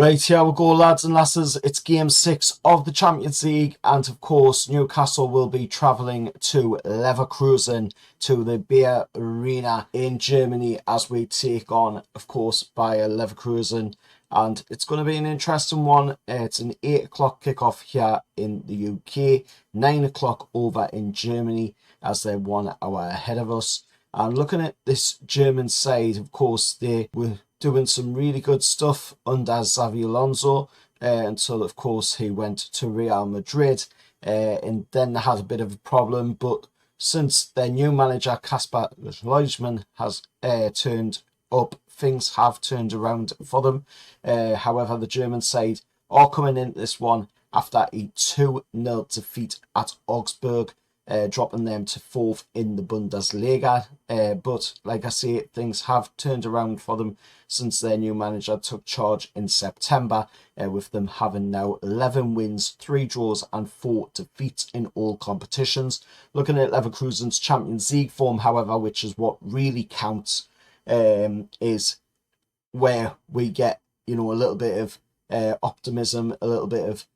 Right, here we go, lads and lasses. It's game 6 of the Champions League, and of course, Newcastle will be travelling to Leverkusen to the Beer Arena in Germany as we take on, of course, Bayer Leverkusen. And it's going to be an interesting one. It's an 8 o'clock kickoff here in the UK, 9 o'clock over in Germany, as they're 1 hour ahead of us. And looking at this German side, of course, they were doing some really good stuff under Xavi Alonso until, of course, he went to Real Madrid. And then they had a bit of a problem. But since their new manager, Kasper Schmeichel, has turned up, things have turned around for them. However, the German side are coming in this one after a 2-0 defeat at Augsburg. Dropping them to 4th in the Bundesliga. But like I say, things have turned around for them since their new manager took charge in September, with them having now 11 wins, 3 draws and 4 defeats in all competitions. Looking at Leverkusen's Champions League form, however, which is what really counts, is where we get, a little bit of optimism, a little bit of,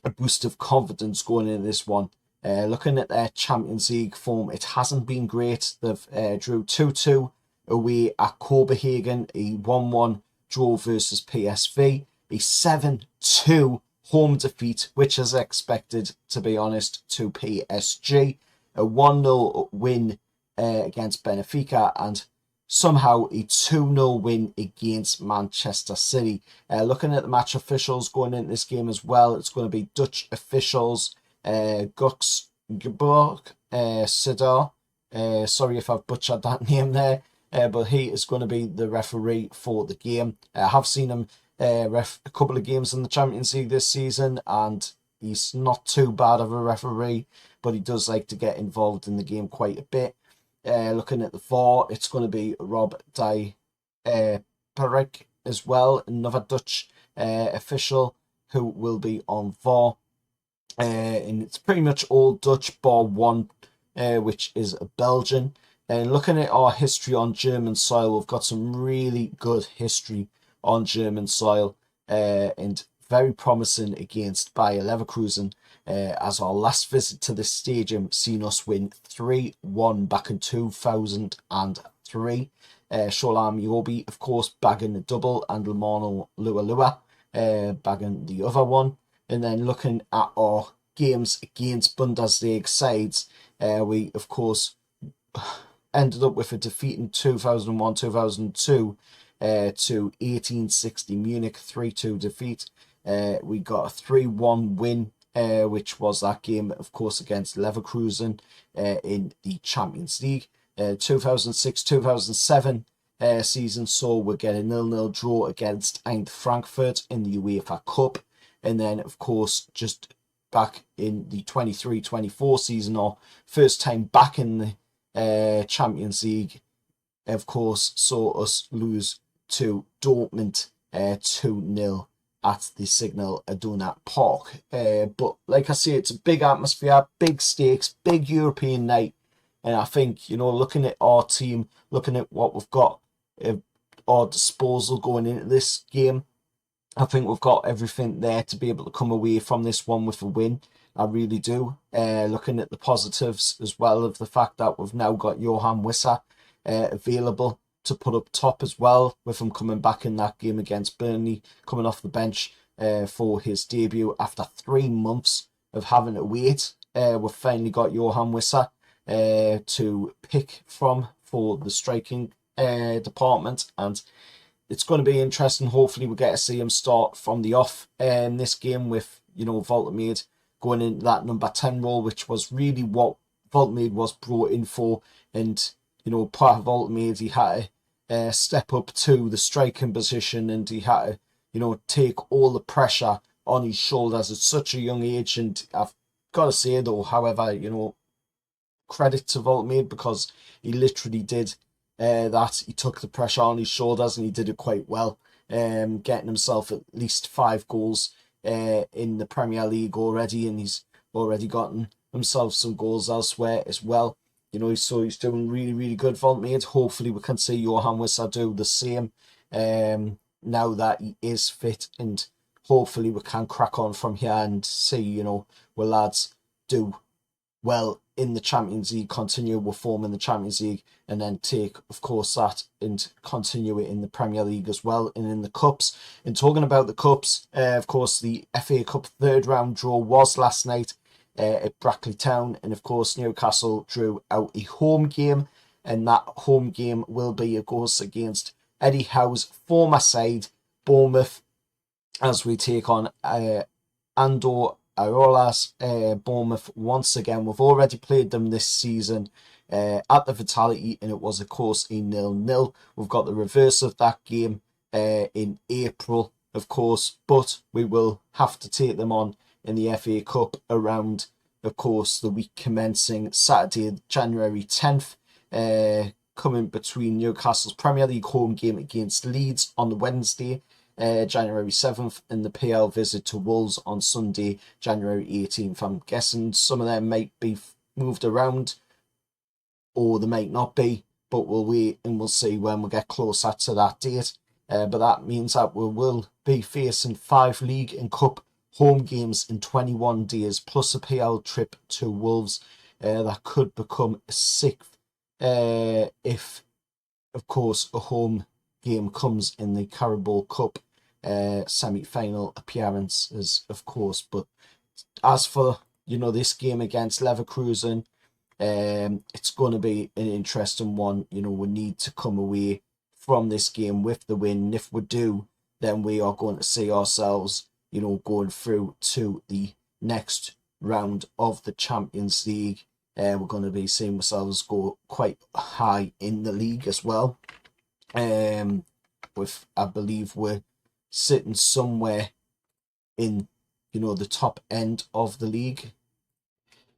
a boost of confidence going into this one. Looking at their Champions League form, it hasn't been great. They've drew 2-2 away at Copenhagen, a 1-1 draw versus PSV, a 7-2 home defeat, which is expected, to be honest, to PSG, a 1-0 win against Benfica, and somehow a 2-0 win against Manchester City. Looking at the match officials going into this game as well, it's going to be Dutch officials. Gux Geborg Sidar. Sorry if I've butchered that name there, but he is going to be the referee for the game. I have seen him ref a couple of games in the Champions League this season, and he's not too bad of a referee, but he does like to get involved in the game quite a bit. Looking at the VAR, it's going to be Rob Di Perek as well, another Dutch official who will be on VAR. And it's pretty much all Dutch bar one, which is a Belgian. And looking at our history on German soil, we've got some really good history on German soil, and very promising against Bayer Leverkusen, as our last visit to this stadium seen us win 3-1 back in 2003. Sholam Yobi, of course, bagging a double, and Lamano Lualua bagging the other one. And then looking at our games against Bundesliga sides, we, of course, ended up with a defeat in 2001-2002 to 1860 Munich, 3-2 defeat. We got a 3-1 win, which was that game, of course, against Leverkusen in the Champions League. 2006-2007 season saw we get a 0-0 draw against Eintracht Frankfurt in the UEFA Cup. And then, of course, just back in the 23-24 season, or first time back in the Champions League, of course, saw us lose to Dortmund 2-0 at the Signal Iduna Park. But like I say, it's a big atmosphere, big stakes, big European night. And I think, looking at our team, looking at what we've got at our disposal going into this game, I think we've got everything there to be able to come away from this one with a win. I really do. Looking at the positives as well of the fact that we've now got Johan Wissa available to put up top as well, with him coming back in that game against Burnley, coming off the bench for his debut after 3 months of having to wait. We've finally got Johan Wissa to pick from for the striking department, and it's going to be interesting. Hopefully we get to see him start from the off in this game with, Voltemade going into that number 10 role, which was really what Voltemade was brought in for. And, part of Voltemade, he had to step up to the striking position, and he had to, take all the pressure on his shoulders at such a young age. And I've got to say, though, however, credit to Voltemade, because he literally did that. He took the pressure on his shoulders, and he did it quite well, getting himself at least 5 goals in the Premier League already, and he's already gotten himself some goals elsewhere as well. So he's doing really, really good, Voltemade. Hopefully we can see Johan Wissa do the same. now that he is fit, and hopefully we can crack on from here and see, you know, where lads do well in the Champions League, continue with form in the Champions League, and then take, of course, that and continue it in the Premier League as well and in the Cups. And talking about the Cups, of course, the FA Cup third round draw was last night at Brackley Town, and of course, Newcastle drew out a home game, and that home game will be, of course, against Eddie Howe's former side, Bournemouth, as we take on Andor Arolas, Bournemouth once again. We've already played them this season at the Vitality, and it was, of course, a 0-0. We've got the reverse of that game in April, of course, but we will have to take them on in the FA Cup around, of course, the week commencing Saturday, January 10th, coming between Newcastle's Premier League home game against Leeds on the Wednesday, January 7th, and the PL visit to Wolves on Sunday, January 18th. I'm guessing some of them might be moved around, or they might not be, but we'll wait and we'll see when we get closer to that date. But that means that we will be facing 5 league and cup home games in 21 days, plus a PL trip to Wolves. That could become a 6th if, of course, a home game comes in the Carabao Cup semi-final appearances, of course. But as for, you know, this game against Leverkusen, it's going to be an interesting one. You know, we need to come away from this game with the win. And if we do, then we are going to see ourselves, you know, going through to the next round of the Champions League. We're going to be seeing ourselves go quite high in the league as well. With, I believe we're sitting somewhere in, you know, the top end of the league.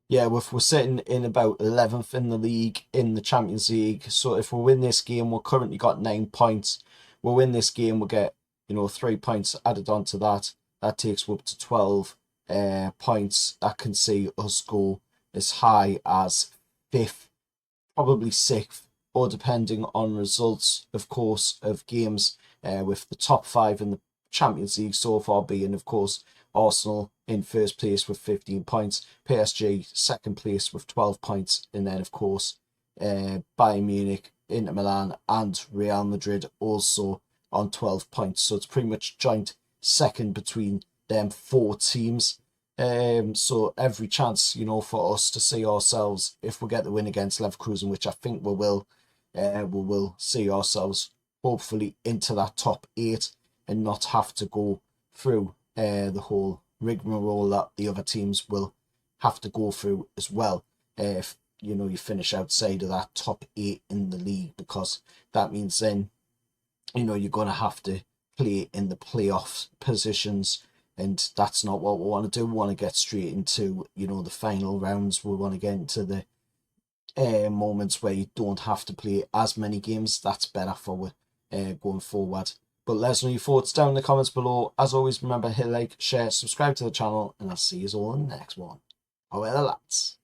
Yeah, we're sitting in about 11th in the league, in the Champions League. So if we win this game, we're currently got 9 points. We'll win this game, we'll get, you know, 3 points added on to that. That takes up to 12 points. That can see us go as high as 5th, probably 6th, or depending on results, of course, of games, with the top 5 in the Champions League so far being, of course, Arsenal in first place with 15 points, PSG second place with 12 points, and then, of course, Bayern Munich, Inter Milan, and Real Madrid also on 12 points. So it's pretty much joint second between them 4 teams. So every chance, you know, for us to see ourselves, if we get the win against Leverkusen, which I think we will see ourselves hopefully into that top 8 and not have to go through the whole rigmarole that the other teams will have to go through as well. If, you know, you finish outside of that top 8 in the league, because that means then, you know, you're going to have to play in the playoff positions, and that's not what we want to do. We want to get straight into, you know, the final rounds. We want to get into the moments where you don't have to play as many games. That's better for going forward. But let us know your thoughts down in the comments below. As always, remember, hit like, share, subscribe to the channel, and I'll see you all in the next one. However, lads.